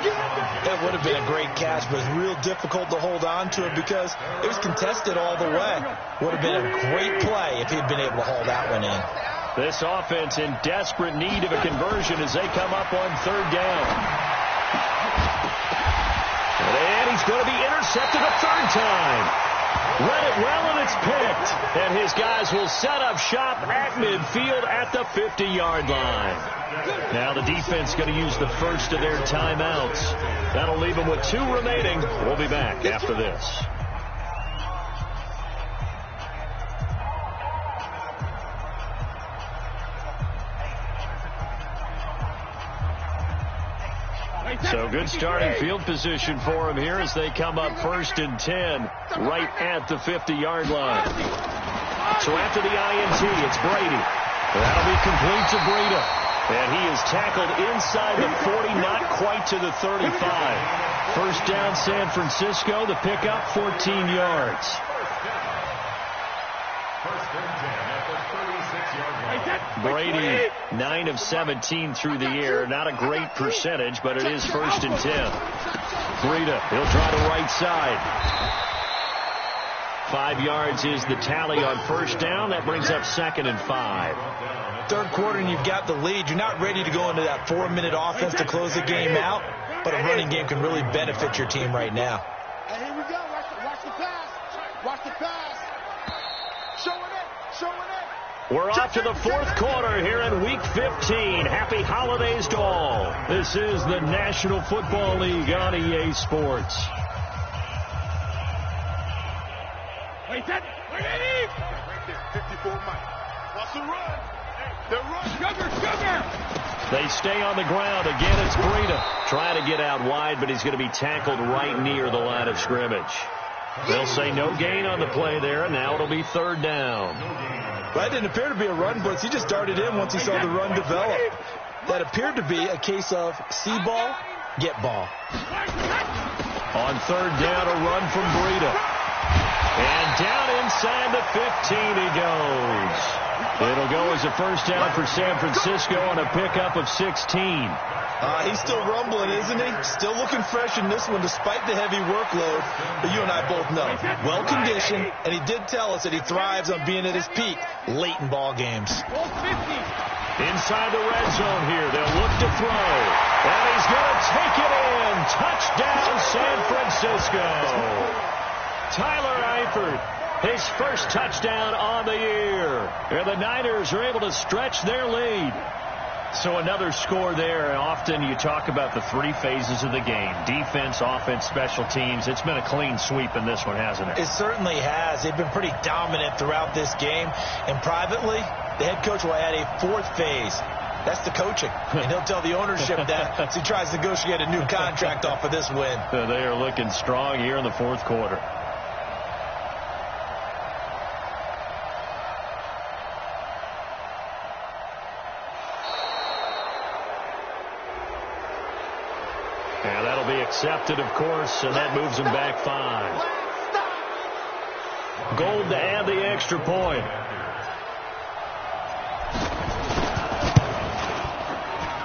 That would have been a great catch, but it's real difficult to hold on to it because it was contested all the way. Would have been a great play if he'd been able to haul that one in. This offense in desperate need of a conversion as they come up on 3rd down. And he's going to be intercepted a 3rd time. Read it well, and it's picked. And his guys will set up shop at midfield at the 50-yard line. Now the defense going to use the first of their timeouts. That'll leave them with 2 remaining. We'll be back after this. So good starting field position for him here as they come up 1st and 10 right at the 50-yard line. So after the INT, it's Brady. That'll be complete to Breida. And he is tackled inside the 40, not quite to the 35. 1st down San Francisco, the pickup 14 yards. Brady, 9 of 17 through the air. Not a great percentage, but it is 1st and 10. Breida, he'll try the right side. 5 yards is the tally on 1st down. That brings up 2nd and 5. 3rd quarter and you've got the lead. You're not ready to go into that 4-minute offense to close the game out, but a running game can really benefit your team right now. And here we go. Watch the pass. Watch the pass. Showing it. Showing it. We're off to the 4th quarter here in Week 15. Happy holidays to all. This is the National Football League on EA Sports. Wait, that. Wait, Eddie. Right there. 54 Mike. Wants to run. They're running. Sugar. They stay on the ground. Again, it's Breida. Trying to get out wide, but he's going to be tackled right near the line of scrimmage. They'll say no gain on the play there, and now it'll be 3rd down. That didn't appear to be a run blitz. He just darted in once he saw the run develop. That appeared to be a case of see ball, get ball. On 3rd down, a run from Breida. And down inside the 15 he goes. It'll go as a 1st down for San Francisco on a pickup of 16. He's still rumbling, isn't he? Still looking fresh in this one despite the heavy workload. But you and I both know, well-conditioned, and he did tell us that he thrives on being at his peak late in ball games. Inside the red zone here, they'll look to throw. And he's going to take it in. Touchdown, San Francisco. Tyler Eifert, his 1st touchdown on the year. And the Niners are able to stretch their lead. So another score there, and often you talk about the three phases of the game: defense, offense, special teams. It's been a clean sweep in this one, hasn't it? It certainly has. They've been pretty dominant throughout this game. And privately, the head coach will add a fourth phase. That's the coaching. And he'll tell the ownership that as he tries to negotiate a new contract off of this win. They are looking strong here in the fourth quarter. And that'll be accepted, of course, and that moves them back 5. Gold to add the extra point.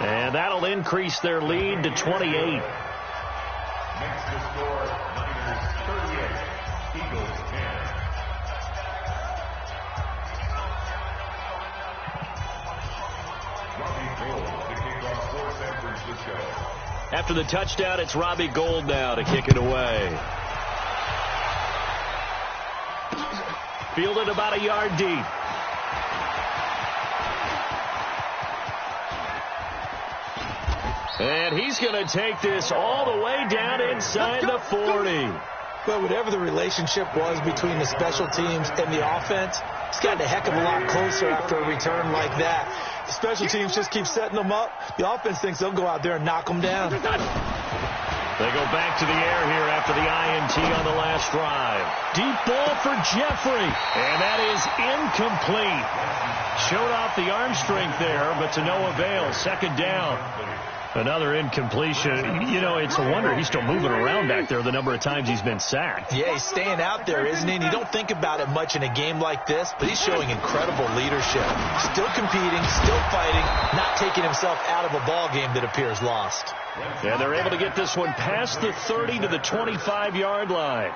And that'll increase their lead to 28. Next to score, Niners 38, Eagles 10. Robbie Gould to kick off for San Francisco. After the touchdown, it's Robbie Gould now to kick it away. Fielded about a yard deep. And he's going to take this all the way down inside the 40. Well, whatever the relationship was between the special teams and the offense, it's gotten a heck of a lot closer after a return like that. The special teams just keep setting them up. The offense thinks they'll go out there and knock them down. They go back to the air here after the INT on the last drive. Deep ball for Jeffrey. And that is incomplete. Showed off the arm strength there, but to no avail. Second down. Another incompletion. You know, it's a wonder he's still moving around back there the number of times he's been sacked. Yeah, he's staying out there, isn't he? And you don't think about it much in a game like this, but he's showing incredible leadership. Still competing, still fighting, not taking himself out of a ball game that appears lost. And they're able to get this one past the 30 to the 25-yard line.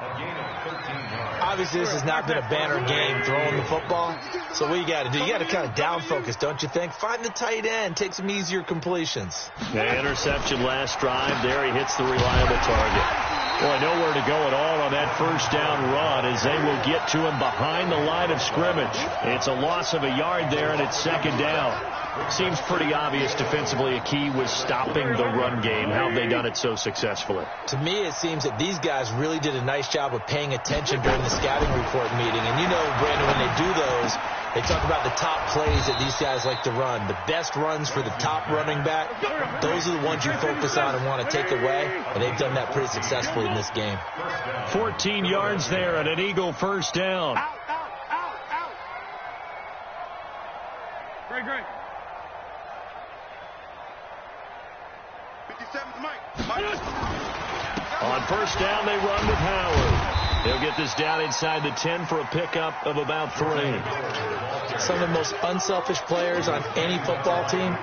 Obviously, this has not been a banner game throwing the football. So what you got to do, you got to kind of down focus, don't you think? Find the tight end, take some easier completions. The interception last drive. There he hits the reliable target. Boy, nowhere to go at all on that first down run as they will get to him behind the line of scrimmage. It's a loss of a yard there, and it's second down. Seems pretty obvious defensively a key was stopping the run game. How have they done it so successfully? To me, it seems that these guys really did a nice job of paying attention during the scouting report meeting. And you know, Brandon, when they do those, they talk about the top plays that these guys like to run. The best runs for the top running back, those are the ones you focus on and want to take away. And they've done that pretty successfully in this game. 14 yards there and an Eagle first down. Out. Great. 57's Mike. On first down, they run with Howard. They'll get this down inside the 10 for a pickup of about 3. Some of the most unselfish players on any football team,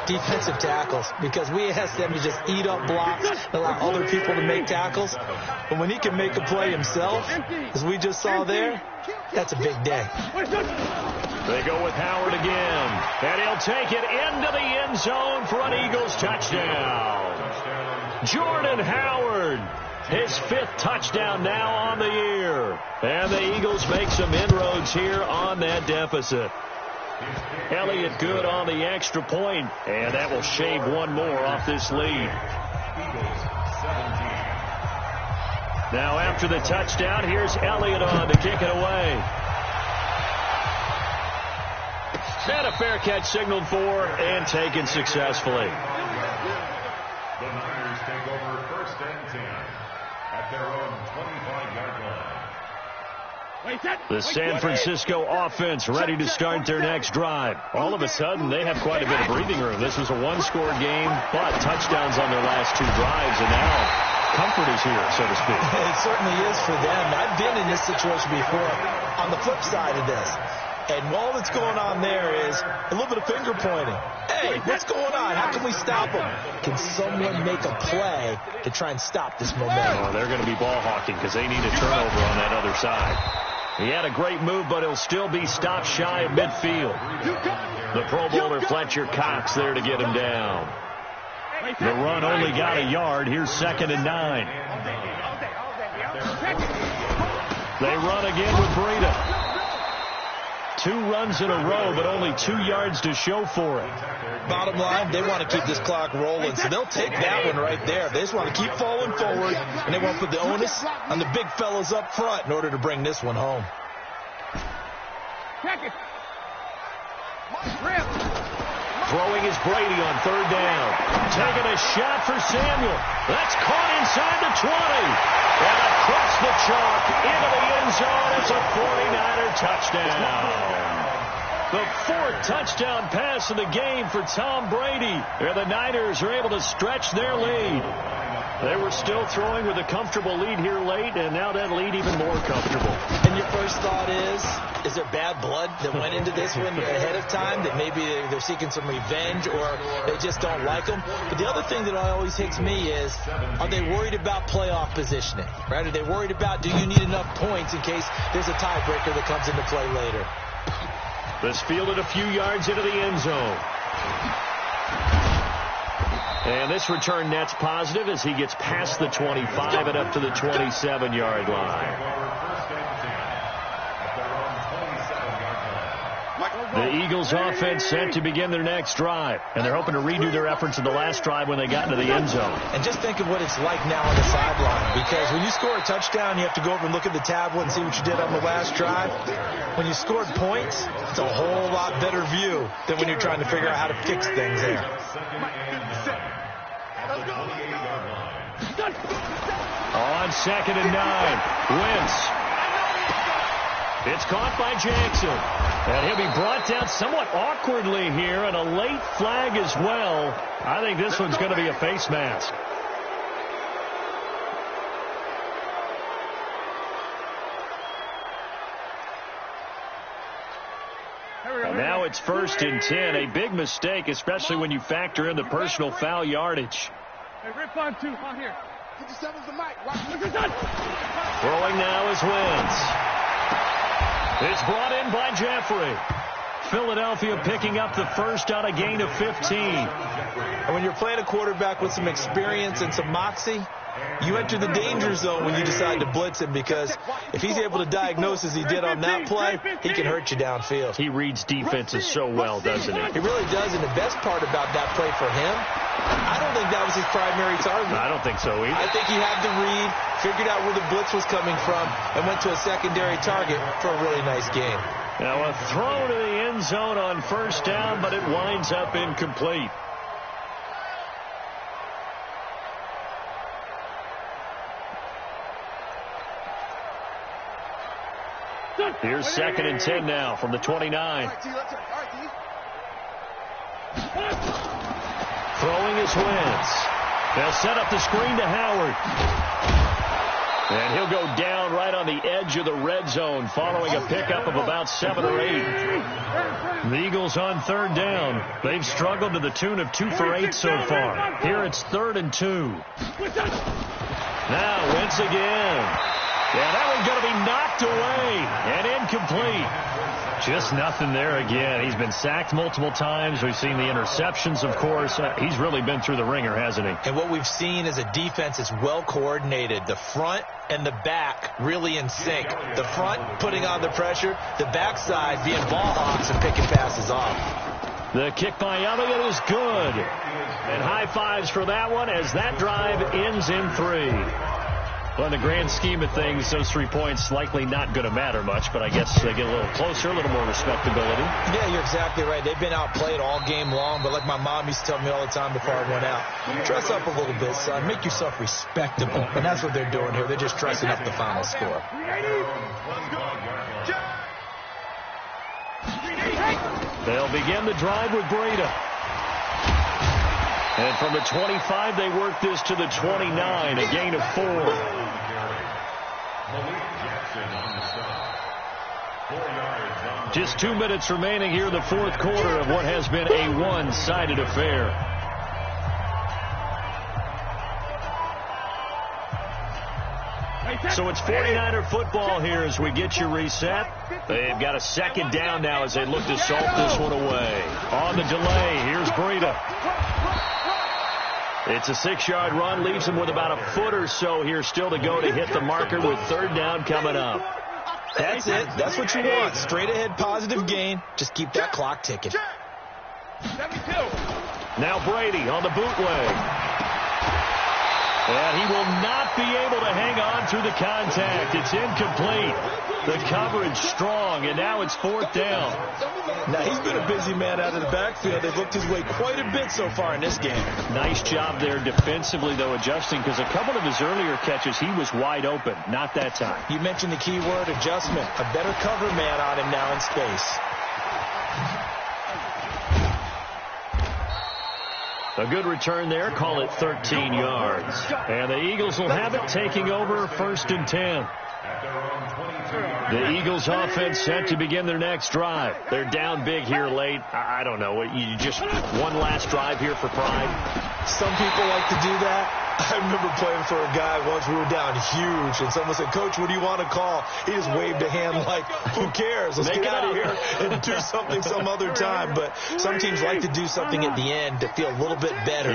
defensive tackles, because we ask them to just eat up blocks, allow other people to make tackles. But when he can make a play himself, as we just saw there, that's a big day. They go with Howard again, and he'll take it into the end zone for an Eagles touchdown. Jordan Howard, his 5th touchdown now on the year. And the Eagles make some inroads here on that deficit. Elliott good on the extra point, and that will shave one more off this lead. Now after the touchdown, here's Elliott on to kick it away. And a fair catch signaled for and taken successfully. The Niners take over first and 10 at their own 25-yard line. The San Francisco offense ready to start their next drive. All of a sudden, they have quite a bit of breathing room. This was a one-score game, but touchdowns on their last 2 drives, and now comfort is here, so to speak. It certainly is for them. I've been in this situation before on the flip side of this. And all that's going on there is a little bit of finger pointing. Hey, what's going on? How can we stop them? Can someone make a play to try and stop this momentum? Oh, they're going to be ball hawking because they need a turnover on that other side. He had a great move, but he'll still be stopped shy of midfield. The Pro Bowler Fletcher Cox there to get him down. The run only got a yard. Here's 2nd and 9. They run again with Breida. 2 runs in a row, but only 2 yards to show for it. Bottom line, they want to keep this clock rolling, so they'll take that one right there. They just want to keep falling forward, and they want to put the onus on the big fellas up front in order to bring this one home. Throwing is Brady on 3rd down. Taking a shot for Samuel. That's caught inside the 20. And across the chalk into the end zone. It's a 49er touchdown. The 4th touchdown pass of the game for Tom Brady. And the Niners are able to stretch their lead. They were still throwing with a comfortable lead here late, and now that lead even more comfortable. And your first thought is there bad blood that went into this one ahead of time, that maybe they're seeking some revenge or they just don't like them? But the other thing that always hits me is, are they worried about playoff positioning? Right? Are they worried about, do you need enough points in case there's a tiebreaker that comes into play later? This fielded a few yards into the end zone. And this return net's positive as he gets past the 25 and up to the 27-yard line. The Eagles offense set to begin their next drive, and they're hoping to redo their efforts in the last drive when they got into the end zone. And just think of what it's like now on the sideline, because when you score a touchdown, you have to go over and look at the tablet and see what you did on the last drive. When you scored points, it's a whole lot better view than when you're trying to figure out how to fix things there. On 2nd and 9, Wentz. It's caught by Jackson. And he'll be brought down somewhat awkwardly here, and a late flag as well. I think this one's going to be a face mask. And now it's 1st and 10. A big mistake, especially when you factor in the personal foul yardage. Hey, rip on 2. On here. 57's the mic. Throwing now is Wentz. It's brought in by Jeffrey. Philadelphia picking up the first on a gain of 15. And when you're playing a quarterback with some experience and some moxie, you enter the danger zone when you decide to blitz him, because if he's able to diagnose as he did on that play, he can hurt you downfield. He reads defenses so well, doesn't he? He really does, and the best part about that play for him, I don't think that was his primary target. I don't think so either. I think he had to read, figured out where the blitz was coming from, and went to a secondary target for a really nice game. Now a throw to the end zone on 1st down, but it winds up incomplete. Here's 2nd and 10 now from the 29. Throwing is Wentz. They'll set up the screen to Howard. And he'll go down right on the edge of the red zone following a pickup of about 7 or 8. The Eagles on 3rd down. They've struggled to the tune of 2 for 8 so far. Here it's 3rd and 2. Now Wentz again. Yeah, that one's going to be knocked away and incomplete. Just nothing there again. He's been sacked multiple times. We've seen the interceptions, of course. He's really been through the ringer, hasn't he? And what we've seen is a defense that's well coordinated. The front and the back really in sync. The front putting on the pressure. The backside being ball hawks and picking passes off. The kick by Elliott is good. And high fives for that one as that drive ends in 3. Well, in the grand scheme of things, those 3 points likely not going to matter much, but I guess they get a little closer, a little more respectability. Yeah, you're exactly right. They've been outplayed all game long, but like my mom used to tell me all the time before I went out, dress up a little bit, son. Make yourself respectable. And that's what they're doing here. They're just dressing up the final score. They'll begin the drive with Breda. And from the 25, they work this to the 29, a gain of 4. Just 2 minutes remaining here in the 4th quarter of what has been a one-sided affair. So it's 49er football here as we get you reset. They've got a 2nd down now as they look to salt this one away. On the delay, here's Breda. It's a 6-yard run, leaves him with about a foot or so here still to go to hit the marker with 3rd down coming up. That's it. That's what you want. Straight ahead positive gain. Just keep that clock ticking. 72. Now Brady on the bootleg. And he will not be able to hang on through the contact. It's incomplete. The coverage strong, and now it's 4th down. Now, he's been a busy man out of the backfield. They've looked his way quite a bit so far in this game. Nice job there defensively, though, adjusting, because a couple of his earlier catches, he was wide open. Not that time. You mentioned the key word, adjustment. A better cover man on him now in space. A good return there. Call it 13 yards. And the Eagles will have it, taking over 1st and 10. The Eagles offense set to begin their next drive. They're down big here late. I don't know. You just one last drive here for pride? Some people like to do that. I remember playing for a guy once. We were down huge, and someone said, "Coach, what do you want to call?" He just waved a hand like, "Who cares? Let's get out of here and do something some other time." But some teams like to do something at the end to feel a little bit better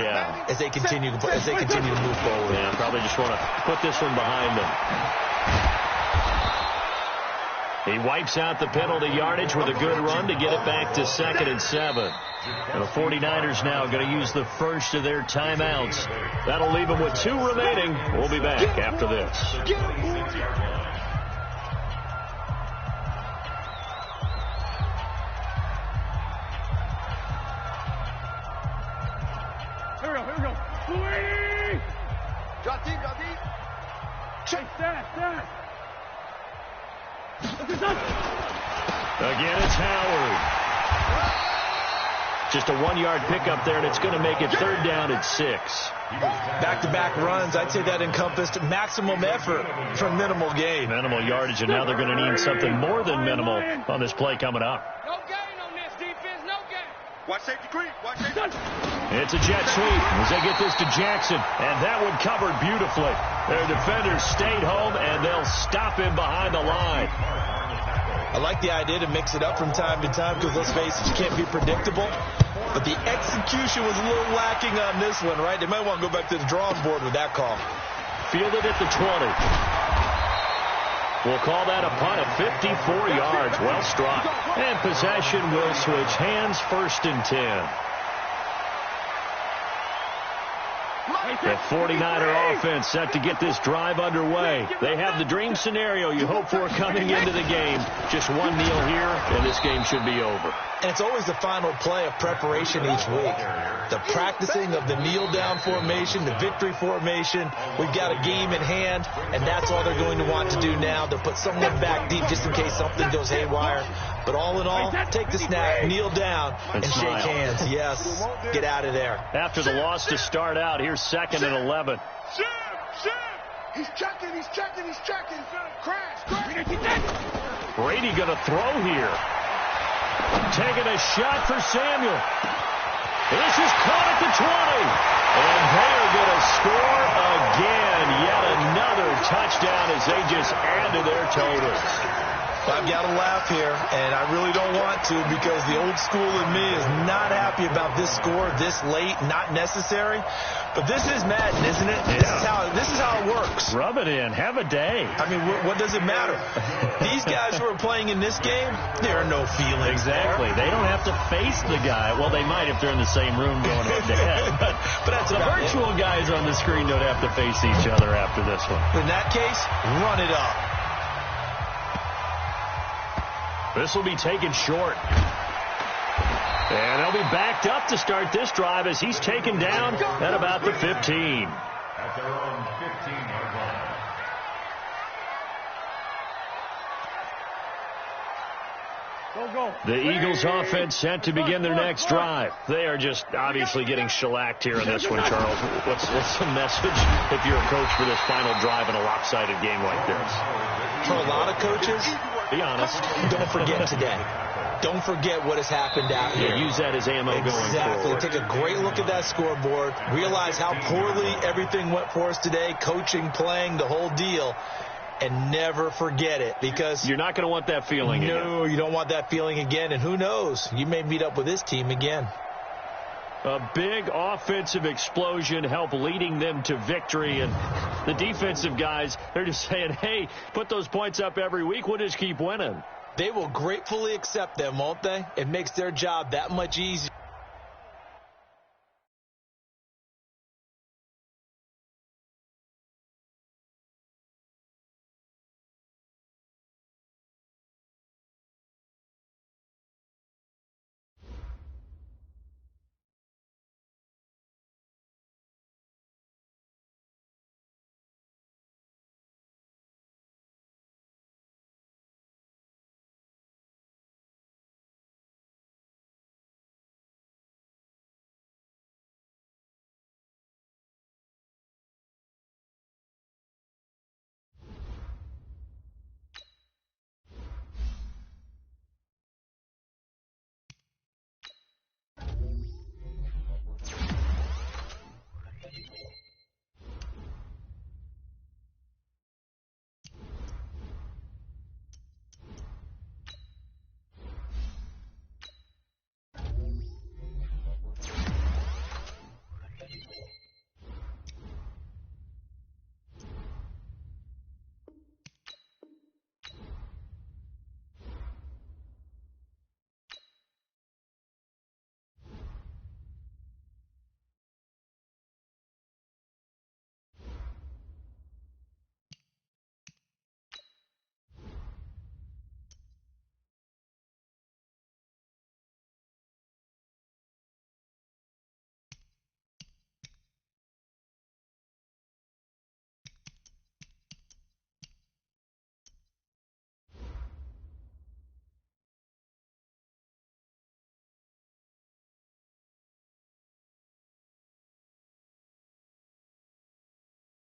as they continue to move forward. Yeah, probably just want to put this one behind them. He wipes out the penalty yardage with a good run to get it back to 2nd and 7. And the 49ers now going to use the first of their timeouts. That'll leave them with 2 remaining. We'll be back after this. Here we go. Louis! Drop deep, drop deep. Check that. Again, it's Howard. Just a 1-yard pickup there, and it's going to make it 3rd down at 6. Back-to-back runs, I'd say that encompassed maximum effort for minimal gain. Minimal yardage, and now they're going to need something more than minimal on this play coming up. No gain on this defense, no gain. Watch safety creep. Watch safety. It's a jet sweep as they get this to Jackson, and that one covered beautifully. Their defenders stayed home, and they'll stop him behind the line. I like the idea to mix it up from time to time because, let's face it, you can't be predictable. But the execution was a little lacking on this one, right? They might want to go back to the drawing board with that call. Fielded at the 20. We'll call that a punt of 54 yards. Well struck. And possession will switch hands, 1st and 10. The 49er offense set to get this drive underway. They have the dream scenario you hope for coming into the game. Just one kneel here, and this game should be over. And it's always the final play of preparation each week. The practicing of the kneel-down formation, the victory formation. We've got a game in hand, and that's all they're going to want to do now. They'll put someone back deep just in case something goes haywire. But all in all, take the snap, kneel down, and shake hands. Yes, get out of there. After the loss to start out, here's 2nd and 11. Shim. He's checking. Crash. Brady going to throw here. Taking a shot for Samuel. This is caught at the 20. And they're going to score again. Yet another touchdown as they just add to their totals. I've got to laugh here, and I really don't want to because the old school in me is not happy about this score this late, not necessary. But this is Madden, isn't it? Yeah. This is how it works. Rub it in. Have a day. I mean, what does it matter? These guys who are playing in this game, there are no feelings. Exactly. There. They don't have to face the guy. Well, they might if they're in the same room going head-to-head. But that's the virtual guys on the screen don't have to face each other after this one. In that case, run it up. This will be taken short. And they'll be backed up to start this drive as he's taken down at about the 15. At their own 15-yard line. The Eagles offense set to begin their next drive. They are just obviously getting shellacked here in this one, Charles. What's the message if you're a coach for this final drive in a lopsided game like this? For a lot of coaches, be honest, don't forget today. Don't forget what has happened out here. Use that as ammo going forward. Exactly. Take a great look at that scoreboard. Realize how poorly everything went for us today. Coaching, playing, the whole deal. And never forget it, because you're not going to want that feeling again. No, you don't want that feeling again. And who knows? You may meet up with this team again. A big offensive explosion helped leading them to victory. And the defensive guys, they're just saying, hey, put those points up every week. We'll just keep winning. They will gratefully accept them, won't they? It makes their job that much easier.